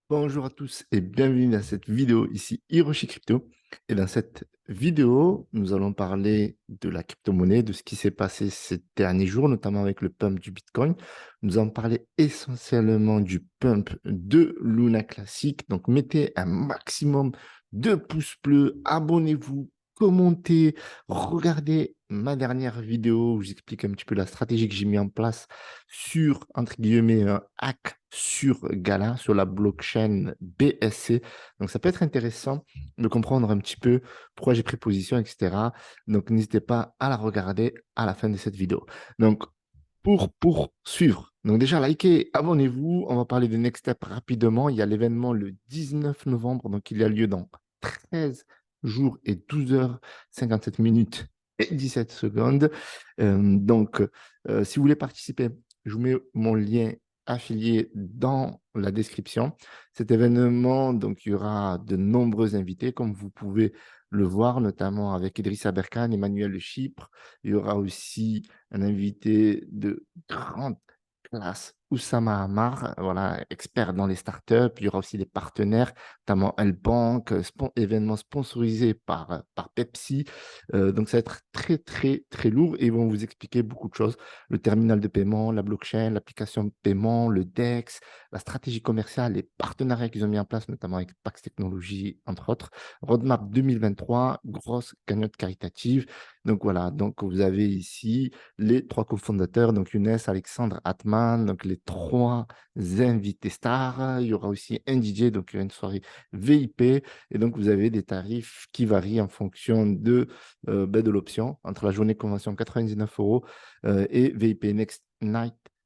Bonjour à tous et bienvenue dans cette vidéo ici Hiroshi Crypto. Et dans cette vidéo, nous allons parler de la crypto-monnaie, de ce qui s'est passé ces derniers jours, notamment avec le pump du Bitcoin. Nous allons parler essentiellement du pump de Luna Classic. Donc mettez un maximum de pouces bleus, abonnez-vous, commentez, regardez ma dernière vidéo où j'explique un petit peu la stratégie que j'ai mis en place sur, entre guillemets, un hack sur Gala, sur la blockchain BSC. Donc, ça peut être intéressant de comprendre un petit peu pourquoi j'ai pris position, etc. Donc, n'hésitez pas à la regarder à la fin de cette vidéo. Donc, pour poursuivre, donc déjà, likez, abonnez-vous. On va parler de Next Step rapidement. Il y a l'événement le 19 novembre, donc il a lieu dans 13 jours et 12 heures 57 minutes et 17 secondes. Si vous voulez participer, je vous mets mon lien affilié dans la description. Cet événement, donc, il y aura de nombreux invités, comme vous pouvez le voir, notamment avec Idrissa Berkane, Emmanuel de Chypre. Il y aura aussi un invité de grande classe, Oussama Hamar, voilà, expert dans les startups. Il y aura aussi des partenaires, notamment L-Bank, événement sponsorisé par Pepsi. Donc, ça va être très, très, très lourd et ils vont vous expliquer beaucoup de choses. Le terminal de paiement, la blockchain, l'application de paiement, le DEX, la stratégie commerciale, les partenariats qu'ils ont mis en place, notamment avec Pax Technologies, entre autres. Roadmap 2023, grosse cagnotte caritative. Donc voilà, donc vous avez ici les trois cofondateurs, donc Younes, Alexandre, Atman, donc les trois invités stars. Il y aura aussi un DJ, donc il y aura une soirée VIP. Et donc vous avez des tarifs qui varient en fonction de l'option, entre la journée convention 99 euros et VIP Next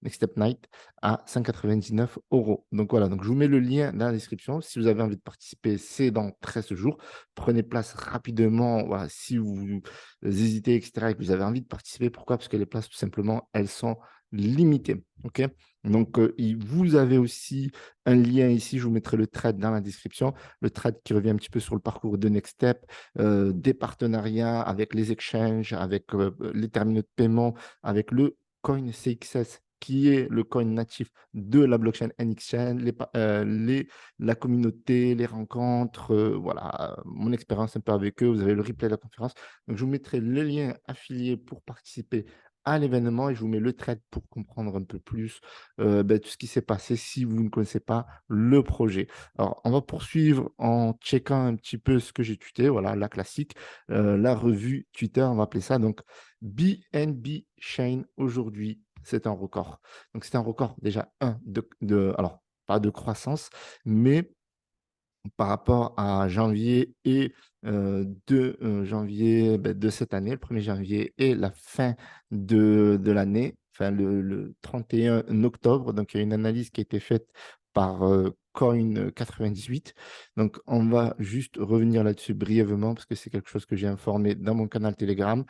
Step Night à 199 euros. Donc voilà, donc je vous mets le lien dans la description. Si vous avez envie de participer, c'est dans 13 jours. Prenez place rapidement. Voilà, si vous hésitez, etc., et que vous avez envie de participer, pourquoi? Parce que les places, tout simplement, elles sont limitées. OK? Donc, vous avez aussi un lien ici. Je vous mettrai le trade dans la description. Le trade qui revient un petit peu sur le parcours de Next Step, des partenariats avec les exchanges, avec les terminaux de paiement, avec le coin CXS qui est le coin natif de la blockchain NXChain, la communauté, les rencontres, voilà, mon expérience un peu avec eux. Vous avez le replay de la conférence. Donc, je vous mettrai le lien affilié pour participer à l'événement et je vous mets le trade pour comprendre un peu plus tout ce qui s'est passé si vous ne connaissez pas le projet. Alors, on va poursuivre en checkant un petit peu ce que j'ai tweeté, voilà, la classique, la revue Twitter, on va appeler ça. Donc, BNB Chain aujourd'hui, c'est un record. Donc, c'est un record déjà, alors, pas de croissance, mais par rapport à janvier et janvier de cette année, le 1er janvier et la fin de l'année, enfin le 31 octobre. Donc, il y a une analyse qui a été faite par Coin98. Donc, on va juste revenir là-dessus brièvement parce que c'est quelque chose que j'ai informé dans mon canal Telegram.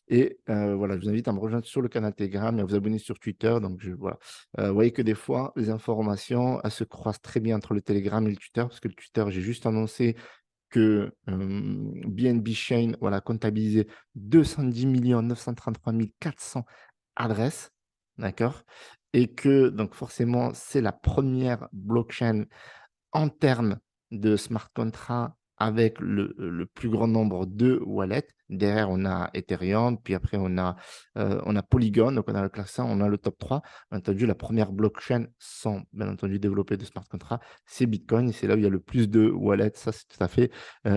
Et voilà, je vous invite à me rejoindre sur le canal Telegram et à vous abonner sur Twitter. Donc, voilà. Vous voyez que des fois, les informations, elles se croisent très bien entre le Telegram et le Twitter, parce que le Twitter, j'ai juste annoncé que BNB Chain, voilà, comptabilisait 210 933 400 adresses, d'accord? Et que, donc forcément, c'est la première blockchain en termes de smart contract avec le plus grand nombre de wallets. Derrière, on a Ethereum, puis après, on a Polygon, donc on a le classe 1, on a le top 3. Bien entendu, la première blockchain sans, bien entendu, développer de smart contract, c'est Bitcoin. Et c'est là où il y a le plus de wallets. Ça, c'est tout à fait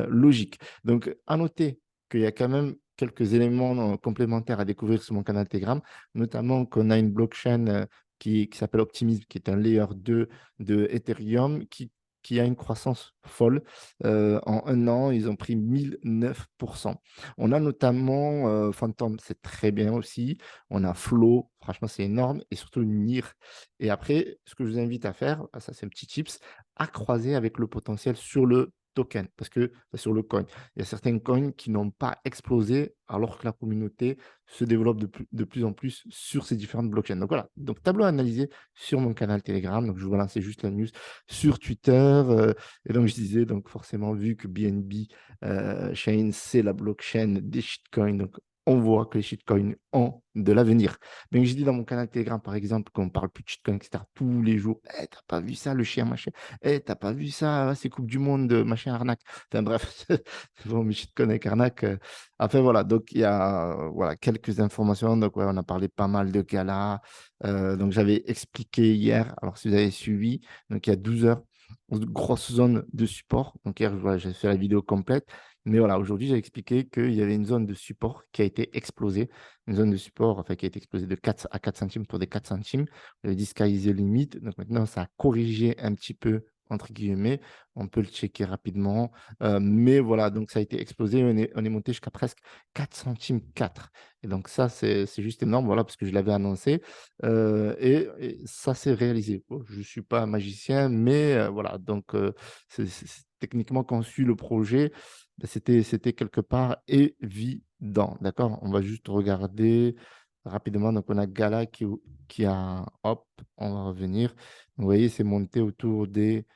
logique. Donc, à noter qu'il y a quand même quelques éléments complémentaires à découvrir sur mon canal Telegram, notamment qu'on a une blockchain qui s'appelle Optimism, qui est un layer 2 de Ethereum, qui a une croissance folle. En un an, ils ont pris 1009%. On a notamment Phantom, c'est très bien aussi. On a Flow, franchement, c'est énorme. Et surtout NIR. Et après, ce que je vous invite à faire, ça c'est un petit tips, à croiser avec le potentiel sur le token, parce que sur le coin. Il y a certains coins qui n'ont pas explosé alors que la communauté se développe de plus en plus sur ces différentes blockchains. Donc voilà, donc tableau analysé sur mon canal Telegram. Donc je vous lancer juste la news sur Twitter. Et donc je disais, donc forcément, vu que BNB Chain, c'est la blockchain des shitcoins, donc on voit que les shitcoins ont de l'avenir. Donc, je dis dans mon canal Telegram, par exemple, qu'on parle plus de shitcoin, etc., tous les jours, «Eh, tu pas vu ça, le chien, machin? Eh, tu pas vu ça, c'est coupe du monde, machin, arnaque». Enfin bref, c'est bon, mes shitcoin avec arnaque. Enfin voilà, donc il y a voilà, quelques informations. Donc, ouais, on a parlé pas mal de galas. Donc, j'avais expliqué hier, alors si vous avez suivi, donc il y a 12 heures, une grosse zone de support. Donc, hier, voilà, j'ai fait la vidéo complète. Mais voilà, aujourd'hui, j'ai expliqué qu'il y avait une zone de support qui a été explosée. Une zone de support enfin, qui a été explosée de 4 à 4 centimes, autour des 4 centimes. On avait dit sky is the limit. Donc maintenant, ça a corrigé un petit peu, entre guillemets. On peut le checker rapidement. Mais voilà, donc ça a été explosé. On est monté jusqu'à presque 4 centimes 4. Et donc ça, c'est juste énorme, voilà, parce que je l'avais annoncé. Et ça s'est réalisé. Bon, je ne suis pas un magicien, mais voilà, donc techniquement, quand on suit le projet, bah, c'était quelque part évident, d'accord? On va juste regarder rapidement. Donc, on a Gala qui a, hop, on va revenir. Vous voyez, c'est monté autour des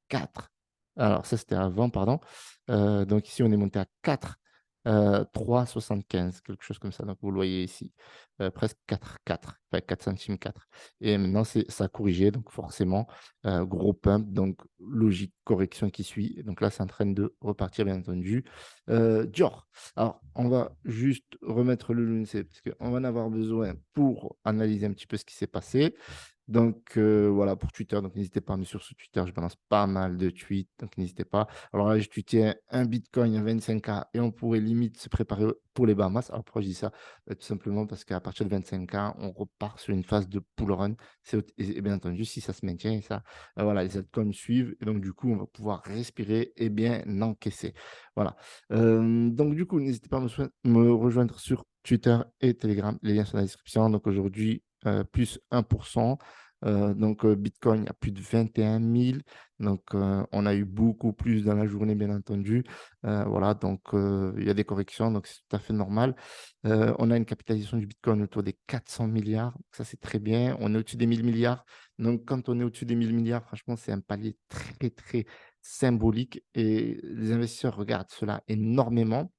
4. Alors ça, c'était avant, pardon. Donc ici, on est monté à 4, 3,75, quelque chose comme ça. Donc vous le voyez ici, presque 4, enfin 4 centimes 4. Et maintenant, ça a corrigé, donc forcément, gros pump, donc logique, correction qui suit. Et donc là, c'est en train de repartir, bien entendu. Dior. Alors, on va juste remettre le Lunce parce qu'on va en avoir besoin pour analyser un petit peu ce qui s'est passé. Donc voilà pour Twitter, donc n'hésitez pas à me suivre sur Twitter, je balance pas mal de tweets, donc n'hésitez pas. Alors là, je tweetais un bitcoin à 25K et on pourrait limite se préparer pour les Bahamas. Alors pourquoi je dis ça? Tout simplement parce qu'à partir de 25K, on repart sur une phase de pull run. Et bien entendu, si ça se maintient, et ça, voilà, les altcoins suivent et donc du coup, on va pouvoir respirer et bien encaisser. Voilà. Donc du coup, n'hésitez pas à me rejoindre sur Twitter et Telegram. Les liens sont dans la description. Donc aujourd'hui, plus 1%. Donc, Bitcoin a plus de 21 000. Donc, on a eu beaucoup plus dans la journée, bien entendu. Voilà, donc il y a des corrections, donc c'est tout à fait normal. On a une capitalisation du Bitcoin autour des 400 milliards. Ça, c'est très bien. On est au-dessus des 1000 milliards. Donc, quand on est au-dessus des 1000 milliards, franchement, c'est un palier très, très symbolique et les investisseurs regardent cela énormément.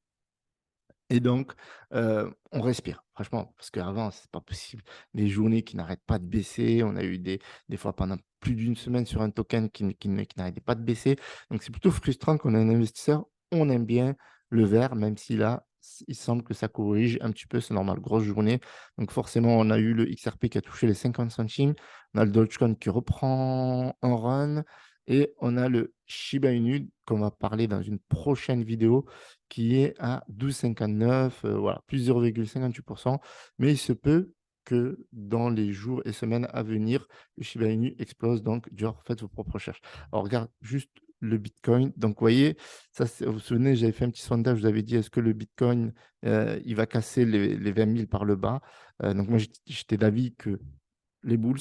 Et donc, on respire, franchement, parce qu'avant, c'est pas possible. Des journées qui n'arrêtent pas de baisser. On a eu des fois pendant plus d'une semaine sur un token qui n'arrêtait pas de baisser. Donc, c'est plutôt frustrant qu'on a un investisseur. On aime bien le vert, même si là, il semble que ça corrige un petit peu. C'est normal, grosse journée. Donc, forcément, on a eu le XRP qui a touché les 50 centimes. On a le Dogecoin qui reprend un run. Et on a le Shiba Inu qu'on va parler dans une prochaine vidéo qui est à 12,59, voilà, plus 0,58. Mais il se peut que dans les jours et semaines à venir, le Shiba Inu explose. Donc, Dior, faites vos propres recherches. Alors, regarde juste le Bitcoin. Donc, vous voyez, ça, vous vous souvenez, j'avais fait un petit sondage, je vous avais dit, est-ce que le Bitcoin, il va casser les 20 000 par le bas? Donc, moi, j'étais d'avis que les Bulls.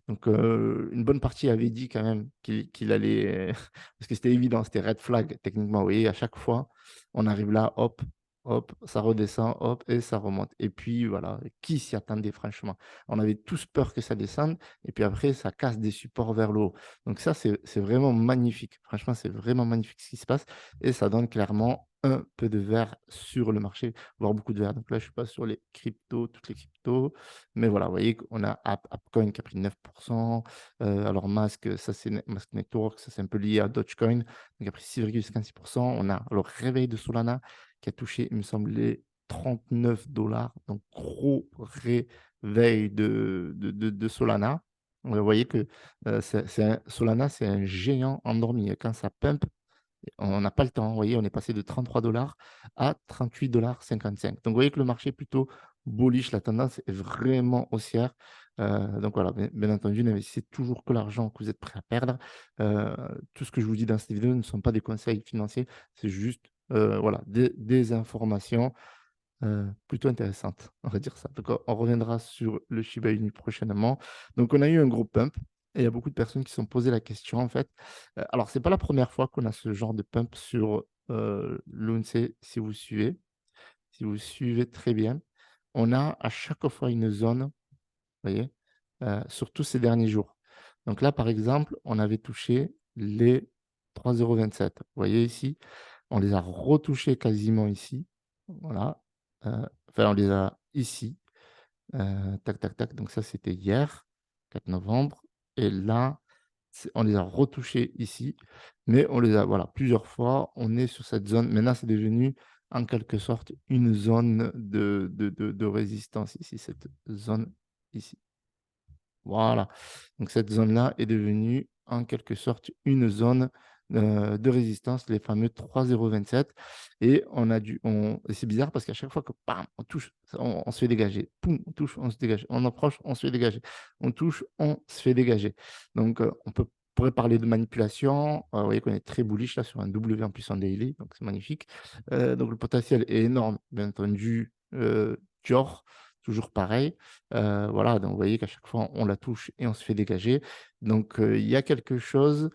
Donc, une bonne partie avait dit quand même qu'il allait, parce que c'était évident, c'était red flag techniquement. Vous voyez, à chaque fois, on arrive là, hop, hop, ça redescend, hop, et ça remonte. Et puis voilà, qui s'y attendait franchement? On avait tous peur que ça descende, et puis après, ça casse des supports vers le haut. Donc ça, c'est vraiment magnifique. Franchement, c'est vraiment magnifique ce qui se passe, et ça donne clairement un peu de vert sur le marché, voire beaucoup de vert. Donc là, je ne suis pas sur les cryptos, toutes les cryptos. Mais voilà, vous voyez qu'on a Appcoin qui a pris 9%. Alors Mask, ça c'est Mask Network, ça c'est un peu lié à Dogecoin, donc il a pris 6,56%. On a le réveil de Solana qui a touché, il me semble, les 39 $. Donc gros réveil de Solana. Vous voyez que Solana, c'est un géant endormi. Quand ça pump, on n'a pas le temps. Vous voyez, on est passé de 33 $ à 38,55 $. Donc, vous voyez que le marché est plutôt bullish. La tendance est vraiment haussière. Donc, voilà, bien entendu, n'investissez toujours que l'argent que vous êtes prêt à perdre. Euh, tout ce que je vous dis dans cette vidéo ne sont pas des conseils financiers. C'est juste voilà, des informations plutôt intéressantes. On va dire ça. Donc, on reviendra sur le Shiba Inu prochainement. Donc, on a eu un gros pump. Et il y a beaucoup de personnes qui se sont posé la question, en fait. Alors, c'est pas la première fois qu'on a ce genre de pump sur l'UNC, si vous suivez. Si vous suivez très bien, on a à chaque fois une zone, vous voyez, surtout ces derniers jours. Donc là, par exemple, on avait touché les 3,27 €. Vous voyez ici, on les a retouchés quasiment ici. Voilà. enfin, on les a ici. Tac, tac, tac. Donc ça, c'était hier, 4 novembre. Et là, on les a retouchés ici, mais on les a, voilà, plusieurs fois. On est sur cette zone. Maintenant, c'est devenu en quelque sorte une zone de résistance ici, cette zone ici. Voilà, donc cette zone-là est devenue en quelque sorte une zone, de résistance, les fameux 3,027 et c'est bizarre parce qu'à chaque fois que bam, on touche, on se fait dégager. Poum, on touche, on se dégage. On approche, on se fait dégager. On touche, on se fait dégager. Donc, pourrait parler de manipulation. Vous voyez qu'on est très bullish là sur un W en plus en daily, donc c'est magnifique. Donc le potentiel est énorme, bien entendu, Dior, toujours pareil. Voilà, donc vous voyez qu'à chaque fois, on la touche et on se fait dégager. Donc, il y a quelque chose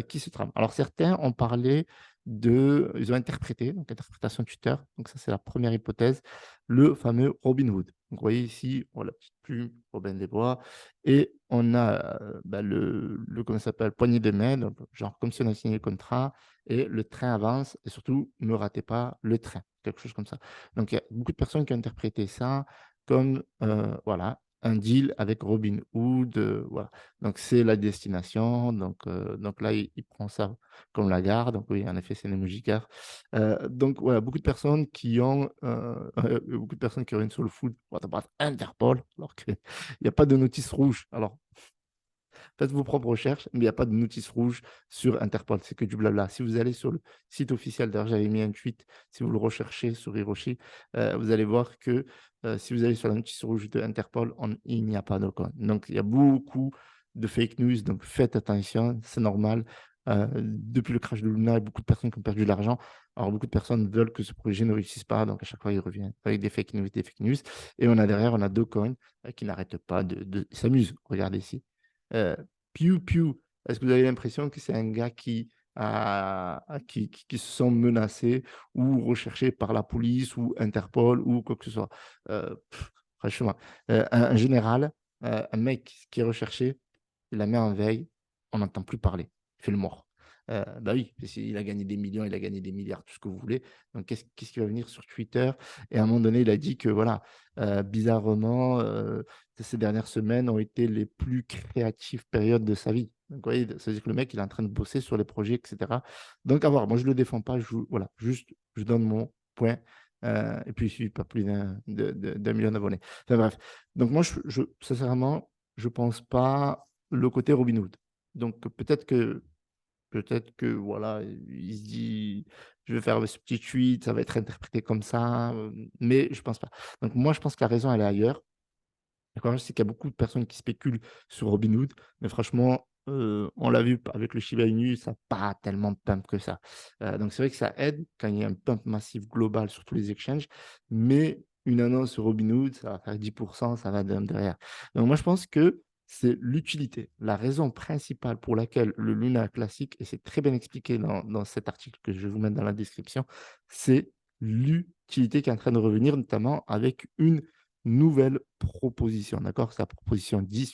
qui se trame. Alors, certains ont parlé ils ont interprété, donc interprétation tuteur, donc ça, c'est la première hypothèse, le fameux Robin Hood. Donc, vous voyez ici, on a la petite plume, Robin des Bois, et on a bah, comment ça s'appelle, poignée de main, donc, genre comme si on a signé le contrat, et le train avance, et surtout, ne ratez pas le train, quelque chose comme ça. Donc, il y a beaucoup de personnes qui ont interprété ça comme voilà, un deal avec Robin Hood, voilà. Donc c'est la destination, donc là, il prend ça comme la gare, donc oui, en effet, c'est une emoji gare. Donc voilà, beaucoup de personnes qui ont, beaucoup de personnes qui ont une soul food, what about Interpol, alors qu'il y a pas de notice rouge. Alors faites vos propres recherches, mais il n'y a pas de notice rouge sur Interpol, c'est que du blabla. Si vous allez sur le site officiel, d'ailleurs, j'avais mis un tweet, si vous le recherchez sur Hiroshi, vous allez voir que si vous allez sur la notice rouge de Interpol, il n'y a pas de coin. Donc, il y a beaucoup de fake news, donc faites attention, c'est normal. Depuis le crash de Luna, il y a beaucoup de personnes qui ont perdu de l'argent. Alors, beaucoup de personnes veulent que ce projet ne réussisse pas, donc à chaque fois, ils reviennent avec des fake news, des fake news. Et on a derrière, on a Dogecoin qui n'arrête pas ils s'amusent. Regardez ici. Euh, Piu Piu, est-ce que vous avez l'impression que c'est un gars qui se sent menacé ou recherché par la police ou Interpol ou quoi que ce soit? Franchement, un général, un mec qui est recherché, il la met en veille, on n'entend plus parler, il fait le mort. Bah oui, parce qu'il a gagné des millions, il a gagné des milliards, tout ce que vous voulez. Donc, qu'est-ce qui va venir sur Twitter? Et à un moment donné, il a dit que voilà, bizarrement, ces dernières semaines ont été les plus créatives périodes de sa vie. Donc, vous voyez, ça veut dire que le mec, il est en train de bosser sur les projets, etc. Donc, à voir. Moi, je ne le défends pas. Voilà, juste, je donne mon point. Et puis, il ne suit pas plus d'un million d'abonnés. Enfin, bref. Donc, moi, sincèrement, je ne pense pas le côté Robin Hood. Donc, peut-être que voilà, il se dit: «Je vais faire ce petit tweet, ça va être interprété comme ça», mais je pense pas. Donc moi, je pense que la raison, elle est ailleurs. D'accord, je sais qu'il y a beaucoup de personnes qui spéculent sur Robinhood, mais franchement, on l'a vu avec le Shiba Inu, ça n'a pas tellement de pump que ça. Donc c'est vrai que ça aide quand il y a un pump massif global sur tous les exchanges, mais une annonce sur Robinhood, ça va faire 10, ça va derrière. Donc moi, je pense que c'est l'utilité. La raison principale pour laquelle le Luna classique, et c'est très bien expliqué dans cet article que je vais vous mettre dans la description, c'est l'utilité qui est en train de revenir, notamment avec une nouvelle proposition, d'accord? C'est la proposition 10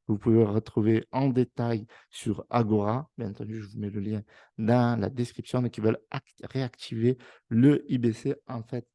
Vous pouvez retrouver en détail sur Agora. Bien entendu, je vous mets le lien dans la description. Donc, ils veulent réactiver le IBC. En fait,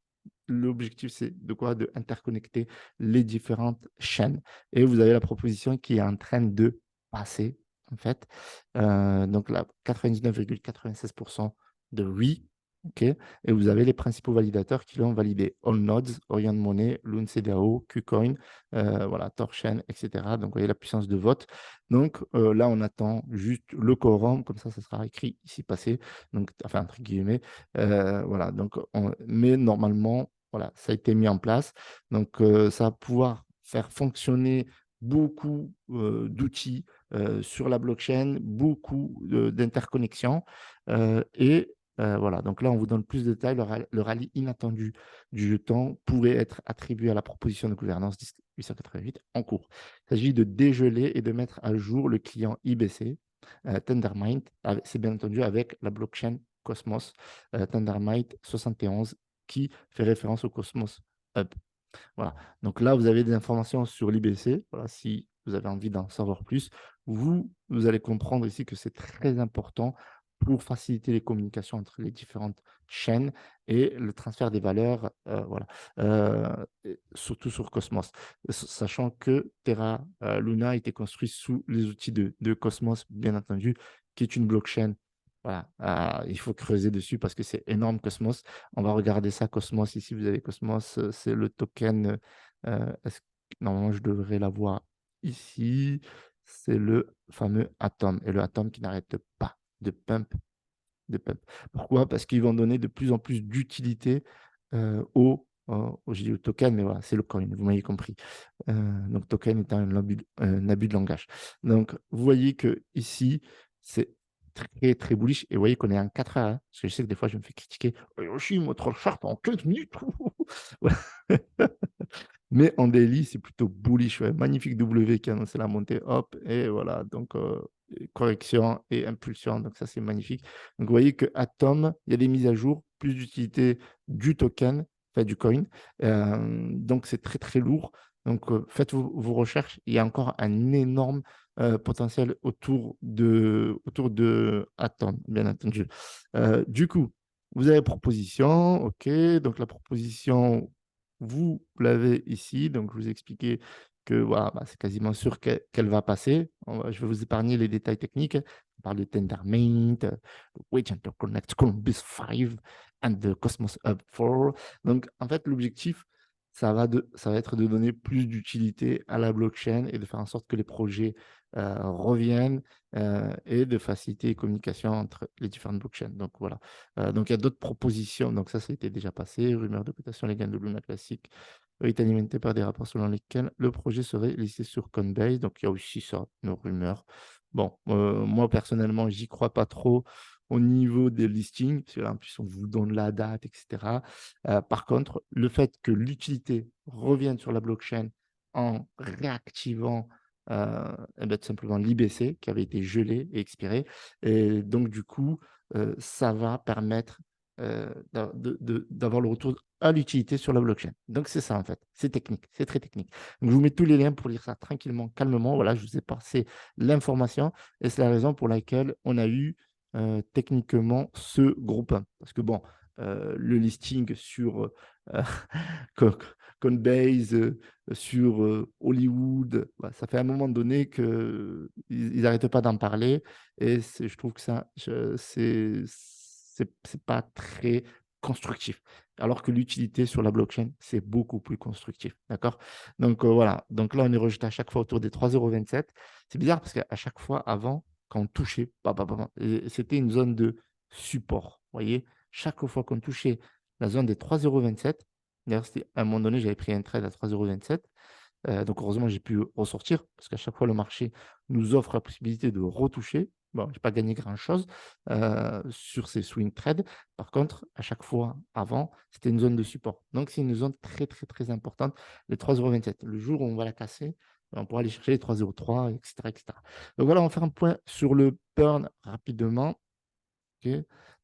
l'objectif, c'est de quoi? De interconnecter les différentes chaînes. Et vous avez la proposition qui est en train de passer, en fait. Donc, là, 99,96% de oui. OK, et vous avez les principaux validateurs qui l'ont validé. Allnodes, Orion Money, LuneCDAO, KuCoin, voilà, Torchain, etc. Donc, vous voyez la puissance de vote. Donc, là, on attend juste le quorum, comme ça sera écrit ici passé, donc, enfin, entre guillemets. Voilà, donc, mais normalement, voilà, ça a été mis en place. Donc, ça va pouvoir faire fonctionner beaucoup d'outils sur la blockchain, beaucoup d'interconnexions. Et voilà, donc là, on vous donne plus de détails. Le rallye inattendu du jeton pourrait être attribué à la proposition de gouvernance 888 en cours. Il s'agit de dégeler et de mettre à jour le client IBC, Tendermint. C'est bien entendu avec la blockchain Cosmos, Tendermint 71, qui fait référence au Cosmos Hub. Voilà. Donc là, vous avez des informations sur l'IBC. Voilà, si vous avez envie d'en savoir plus, vous allez comprendre ici que c'est très important pour faciliter les communications entre les différentes chaînes et le transfert des valeurs, voilà, et surtout sur Cosmos. Sachant que Terra, Luna a été construit sous les outils de Cosmos, bien entendu, qui est une blockchain. Voilà, il faut creuser dessus parce que c'est énorme Cosmos. On va regarder ça, Cosmos. Ici, vous avez Cosmos, c'est le token. Est-ce que normalement, je devrais l'avoir ici. C'est le fameux Atom. Et le Atom qui n'arrête pas de pump, de pump. Pourquoi? Parce qu'ils vont donner de plus en plus d'utilité je dis au token, mais voilà, c'est le coin, vous m'avez compris. Donc, token étant un abus de langage. Donc, vous voyez que ici, c'est très, très bullish. Et vous voyez qu'on est en 4 heures. Hein, parce que je sais que des fois, je me fais critiquer. Yoshi, moi, trop sharp en 15 minutes. Ouais. Mais en daily, c'est plutôt bullish. Ouais. Magnifique W qui a annoncé la montée. Hop, et voilà. Donc, correction et impulsion. Donc, ça, c'est magnifique. Donc, vous voyez que Atom, il y a des mises à jour, plus d'utilité du token, enfin du coin. Donc, c'est très, très lourd. Donc, faites vos recherches. Il y a encore un énorme potentiel autour de Atom, bien entendu. Du coup, vous avez proposition. OK. Donc, la proposition, vous l'avez ici. Donc, je vous ai expliqué que voilà, bah, c'est quasiment sûr qu'elle va passer. Je vais vous épargner les détails techniques. On parle de Tendermint, Wedge Interconnect, Columbus 5 and the Cosmos Hub 4. Donc, en fait, l'objectif, ça va être de donner plus d'utilité à la blockchain et de faire en sorte que les projets reviennent et de faciliter les communications entre les différentes blockchains. Donc, voilà. Donc, il y a d'autres propositions. Donc, ça a été déjà passé. Rumeur de cotation légale de Luna Classic est alimentée par des rapports selon lesquels le projet serait listé sur Coinbase. Donc, il y a aussi ça, nos rumeurs. Bon, moi, personnellement, j'y crois pas trop au niveau des listings, parce que là, en plus, on vous donne la date, etc. Par contre, le fait que l'utilité revienne sur la blockchain en réactivant eh ben, tout simplement l'IBC qui avait été gelé et expiré. Et donc, du coup, ça va permettre d'avoir le retour à l'utilité sur la blockchain. Donc, c'est ça, en fait. C'est technique, c'est très technique. Donc, je vous mets tous les liens pour lire ça tranquillement, calmement. Voilà, je vous ai passé l'information et c'est la raison pour laquelle on a eu techniquement ce groupe 1. Parce que, bon, le listing sur Co- Coinbase, sur Hollywood, bah, ça fait un moment donné qu'ils n'arrêtent pas d'en parler et je trouve que ça, c'est pas très constructif. Alors que l'utilité sur la blockchain, c'est beaucoup plus constructif. D'accord? Donc voilà. Donc là, on est rejeté à chaque fois autour des 3,27 €. C'est bizarre parce qu'à chaque fois avant, quand on touchait, et c'était une zone de support. Vous voyez? Chaque fois qu'on touchait la zone des 3,27 €, d'ailleurs, à un moment donné, j'avais pris un trade à 3,27 €. Donc heureusement, j'ai pu ressortir parce qu'à chaque fois, le marché nous offre la possibilité de retoucher. Bon, je n'ai pas gagné grand-chose sur ces swing trades. Par contre, à chaque fois avant, c'était une zone de support. Donc, c'est une zone très, très, très importante, les 3,27 €. Le jour où on va la casser, on pourra aller chercher les 3,03 €, etc., etc. Donc voilà, on va faire un point sur le burn rapidement. OK.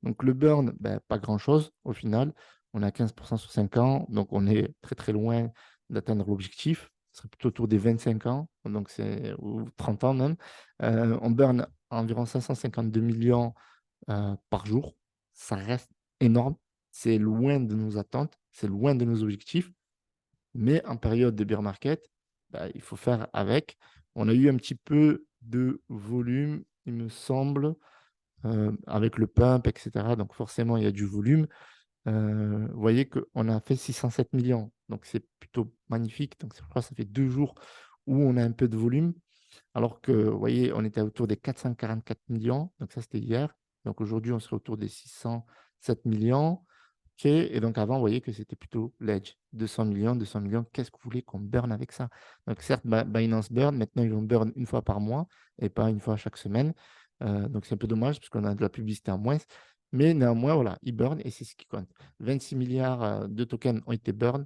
Donc le burn, ben, pas grand-chose au final. On est à 15 sur 5 ans, donc on est très, très loin d'atteindre l'objectif. Ce serait plutôt autour des 25 ans, donc c'est ou 30 ans même. On burn environ 552 millions par jour. Ça reste énorme. C'est loin de nos attentes, c'est loin de nos objectifs. Mais en période de bear market, bah, il faut faire avec. On a eu un petit peu de volume, il me semble, avec le pump, et cetera. Donc forcément, il y a du volume. Vous voyez qu'on a fait 607 millions, donc c'est plutôt magnifique. Donc je crois que ça fait 2 jours où on a un peu de volume, alors que, vous voyez, on était autour des 444 millions, donc ça, c'était hier. Donc aujourd'hui, on serait autour des 607 millions. OK, et donc avant, vous voyez que c'était plutôt l'edge, 200 millions, 200 millions. Qu'est-ce que vous voulez qu'on burn avec ça? Donc certes, Binance burn, maintenant ils vont burn une fois par mois et pas une fois chaque semaine. Donc c'est un peu dommage parce qu'on a de la publicité en moins. Mais néanmoins, voilà, ils burn et c'est ce qui compte. 26 milliards de tokens ont été burn.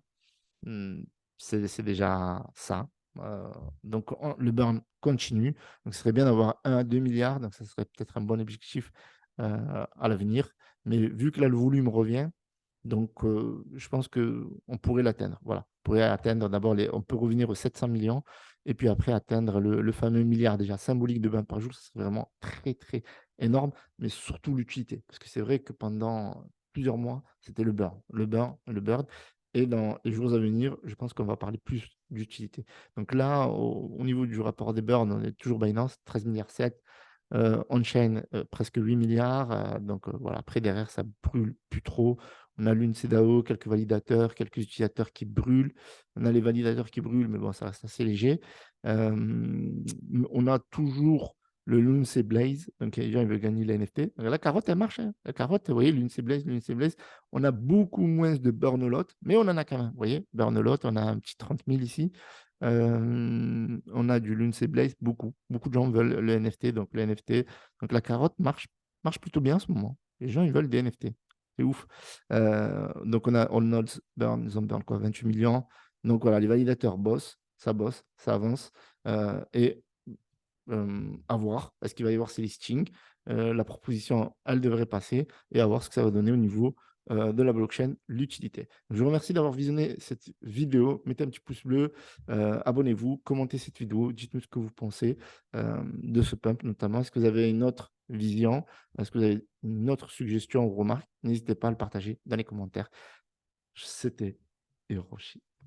Mmh, c'est déjà ça. Heu, donc le burn continue. Donc ce serait bien d'avoir 1 à 2 milliards. Donc ça serait peut-être un bon objectif à l'avenir. Mais vu que là, le volume revient, donc je pense qu'on pourrait l'atteindre. Voilà. pourrait atteindre d'abord on peut revenir aux 700 millions et puis après atteindre le fameux milliard déjà symbolique de burn par jour, ce serait vraiment très, très énorme, mais surtout l'utilité. Parce que c'est vrai que pendant plusieurs mois, c'était le burn, le burn, le burn et dans les jours à venir, je pense qu'on va parler plus d'utilité. Donc là, au niveau du rapport des burns, on est toujours Binance, 13,7 milliards, on-chain, presque 8 milliards, donc voilà, après derrière ça brûle plus trop. On a l'UNCDAO, quelques validateurs, quelques utilisateurs qui brûlent. On a les validateurs qui brûlent, mais bon, ça reste assez léger. On a toujours le Lunce Blaze, donc les gens ils veulent gagner la NFT. La carotte, elle marche, hein. La carotte, vous voyez, Lunce Blaze. On a beaucoup moins de burn lot, mais on en a quand même. Vous voyez, burn lot, on a un petit 30 000 ici. On a du Lunce Blaze, beaucoup. Beaucoup de gens veulent le NFT, donc le NFT. Donc la carotte marche plutôt bien en ce moment. Les gens, ils veulent des NFT. C'est ouf. Donc on a All Nodes Burn, ils ont burn quoi, 28 millions. Donc voilà, les validateurs bossent, ça avance. Et à voir, est-ce qu'il va y avoir ces listings? La proposition, elle devrait passer et à voir ce que ça va donner au niveau de la blockchain, l'utilité. Je vous remercie d'avoir visionné cette vidéo. Mettez un petit pouce bleu, abonnez-vous, commentez cette vidéo, dites-nous ce que vous pensez de ce pump notamment. Est-ce que vous avez une autre vision? Est-ce que vous avez une autre suggestion ou remarque? N'hésitez pas à le partager dans les commentaires. C'était Hiroshi.